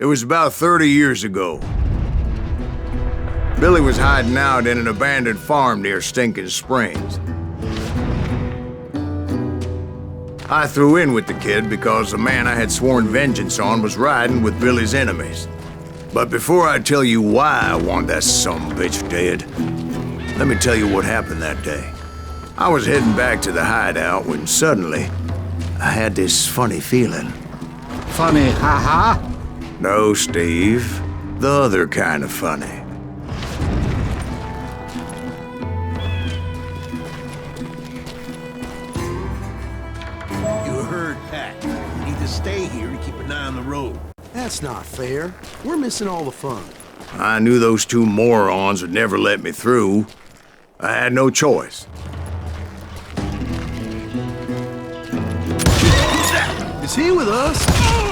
It was about 30 years ago. Billy was hiding out in an abandoned farm near Stinking Springs. I threw in with the kid because the man I had sworn vengeance on was riding with Billy's enemies. But before I tell you why I want that sumbitch dead, let me tell you what happened that day. I was heading back to the hideout when suddenly I had this funny feeling. Funny, ha-ha? No, Steve. The other kind of funny. You heard Pat. You need to stay here and keep an eye on the road. That's not fair. We're missing all the fun. I knew those two morons would never let me through. I had no choice. Is he with us?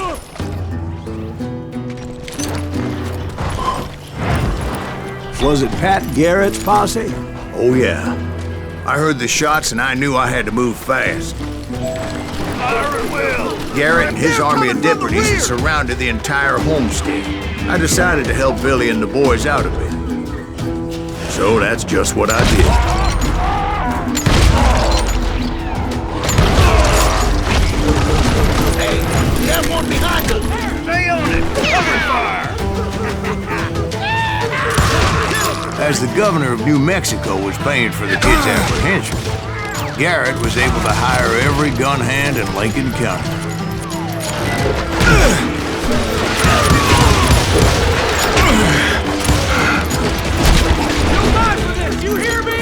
Was it Pat Garrett's posse? Oh yeah. I heard the shots and I knew I had to move fast. Garrett and his army of deputies had surrounded the entire homestead. I decided to help Billy and the boys out a bit. So that's just what I did. Hey, you have one behind us! Stay on it! Cover fire! As the governor of New Mexico was paying for the kid's apprehension, Garrett was able to hire every gun hand in Lincoln County. You died for this! You hear me?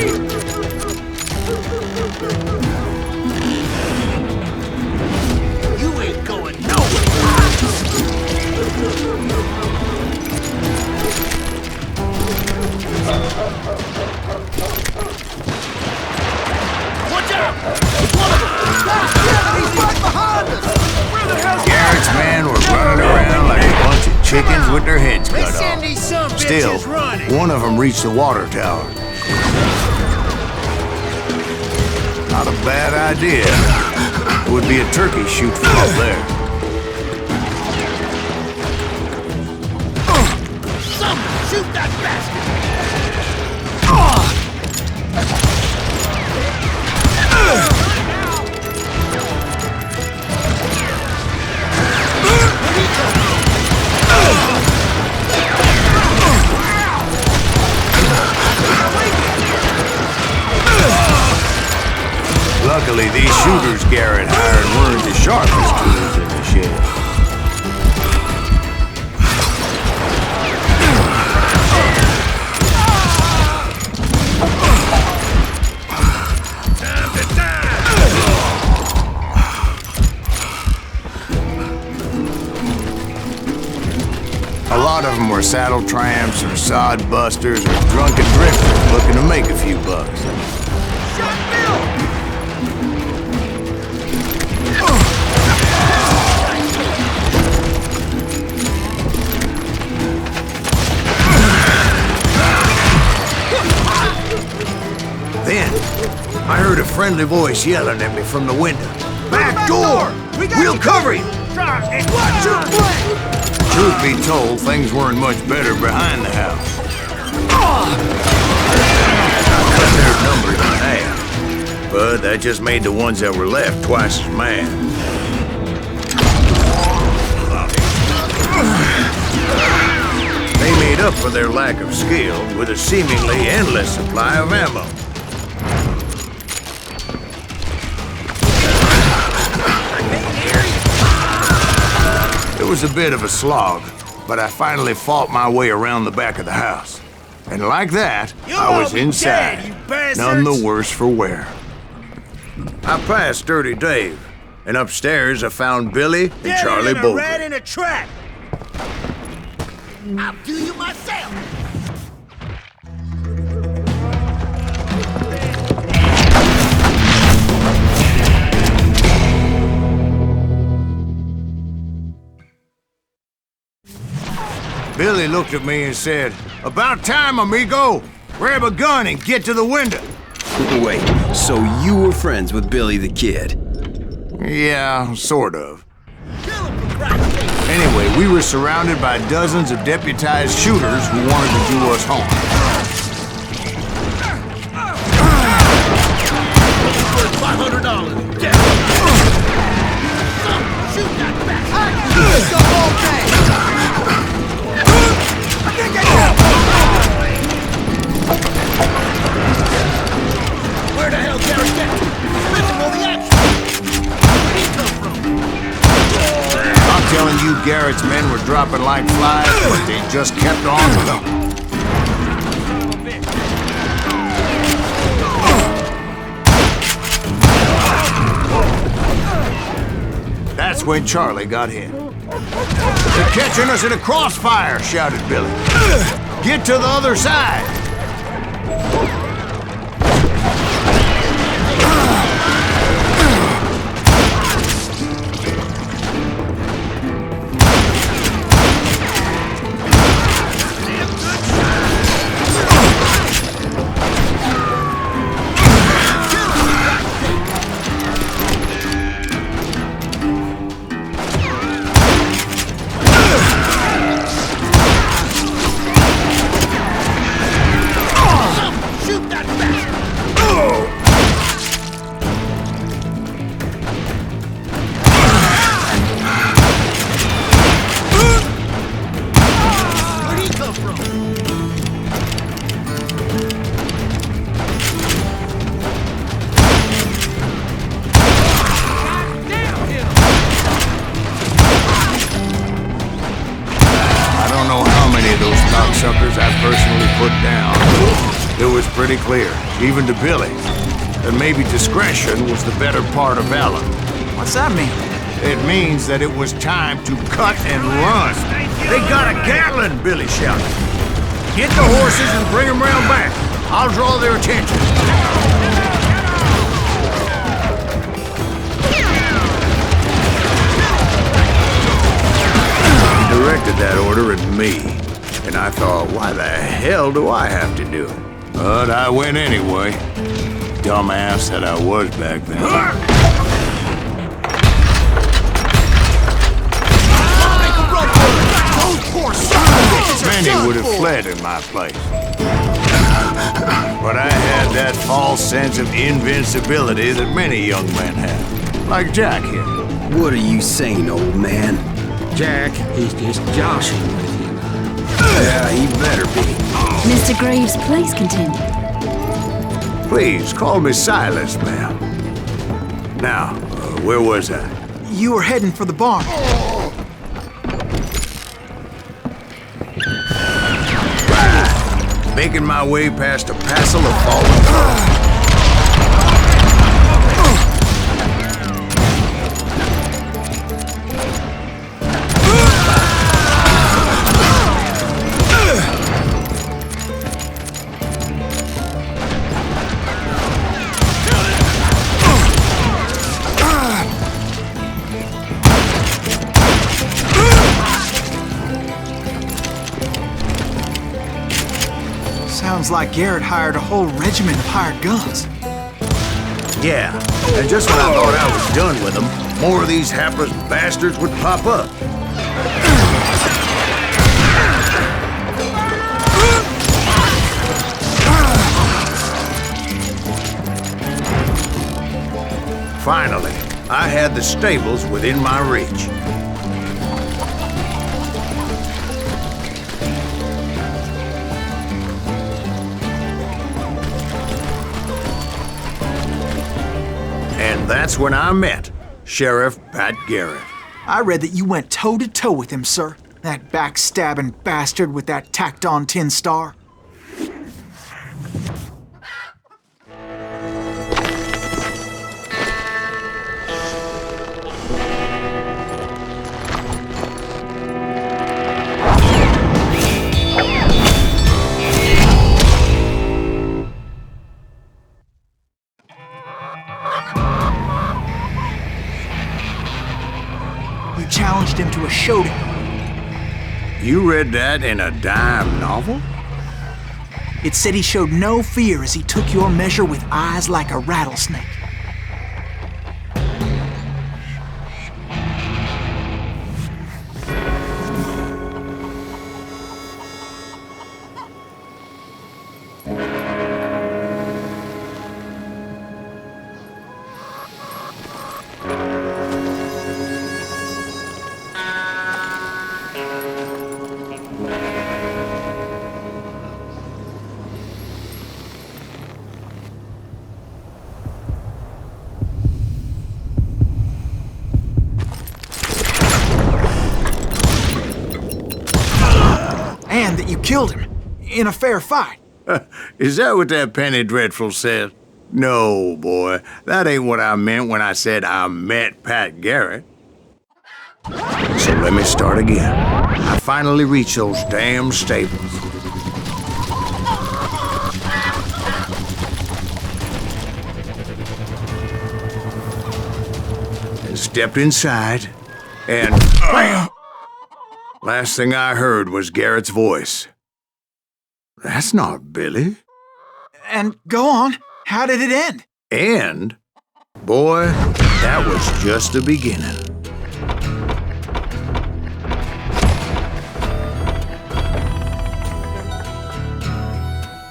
You ain't going nowhere! Watch out! It's one of them! He's right behind us! Where the hell's Garrett's men were running around like a bunch of chickens with their heads cut Let's send off. these some Still, bitches running! one of them reached the water tower. Not a bad idea. It would be a turkey shoot from up there. Someone shoot that bastard! Luckily, these shooters Garrett hired weren't the sharpest tools in the shed. Time to die! A lot of them were saddle tramps or sod busters or drunken drifters looking to make a few bucks. Then, I heard a friendly voice yelling at me from the window. Back door! We'll cover you! Watch your flank! Truth be told, things weren't much better behind the house. I cut their numbers in half, but that just made the ones that were left twice as mad. They made up for their lack of skill with a seemingly endless supply of ammo. It was a bit of a slog, but I finally fought my way around the back of the house. And like that, I was inside, none the worse for wear. I passed Dirty Dave, and upstairs I found Billy and Charlie Bolton. Rat in a trap! I'll do you myself! Billy looked at me and said, "About time, amigo! Grab a gun and get to the window!" Wait, so you were friends with Billy the Kid? Yeah, sort of. Kill him for Anyway, we were surrounded by dozens of deputized shooters who wanted to do us harm. $500. Shoot that bastard! Where the hell Garrett get? He's missing all the action. Where'd he come from? I'm telling you, Garrett's men were dropping like flies, but they just kept on coming. That's when Charlie got hit. "They're catching us in a crossfire," shouted Billy. "Get to the other side!" Suckers I personally put down. It was pretty clear, even to Billy, that maybe discretion was the better part of valor. What's that mean? It means that it was time to cut and run. "They got a Gatling!" Billy shouted. "Get the horses and bring them round back. I'll draw their attention." He directed that order at me. And I thought, why the hell do I have to do it? But I went anyway. Dumbass that I was back then. Many would have fled in my place. But I had that false sense of invincibility that many young men have. Like Jack here. What are you saying, old man? Jack, he's just joshing with you. Yeah, he better be. Mr. Graves, please continue. Please, call me Silas, ma'am. Now, where was I? You were heading for the barn. Making my way past a passel of fallen cars. Sounds like Garrett hired a whole regiment of hired guns. Yeah, and just when I thought I was done with them, more of these hapless bastards would pop up. Finally, I had the stables within my reach. And that's when I met Sheriff Pat Garrett. I read that you went toe-to-toe with him, sir. That backstabbing bastard with that tacked-on tin star. Challenged him to a showdown. You read that in a dime novel? It said he showed no fear as he took your measure with eyes like a rattlesnake. And that you killed him in a fair fight. Is that what that Penny Dreadful said? No, boy. That ain't what I meant when I said I met Pat Garrett. So let me start again. I finally reached those damn stables. And stepped inside, and BAM! Last thing I heard was Garrett's voice. That's not Billy. And go on. How did it end? And, boy, that was just the beginning.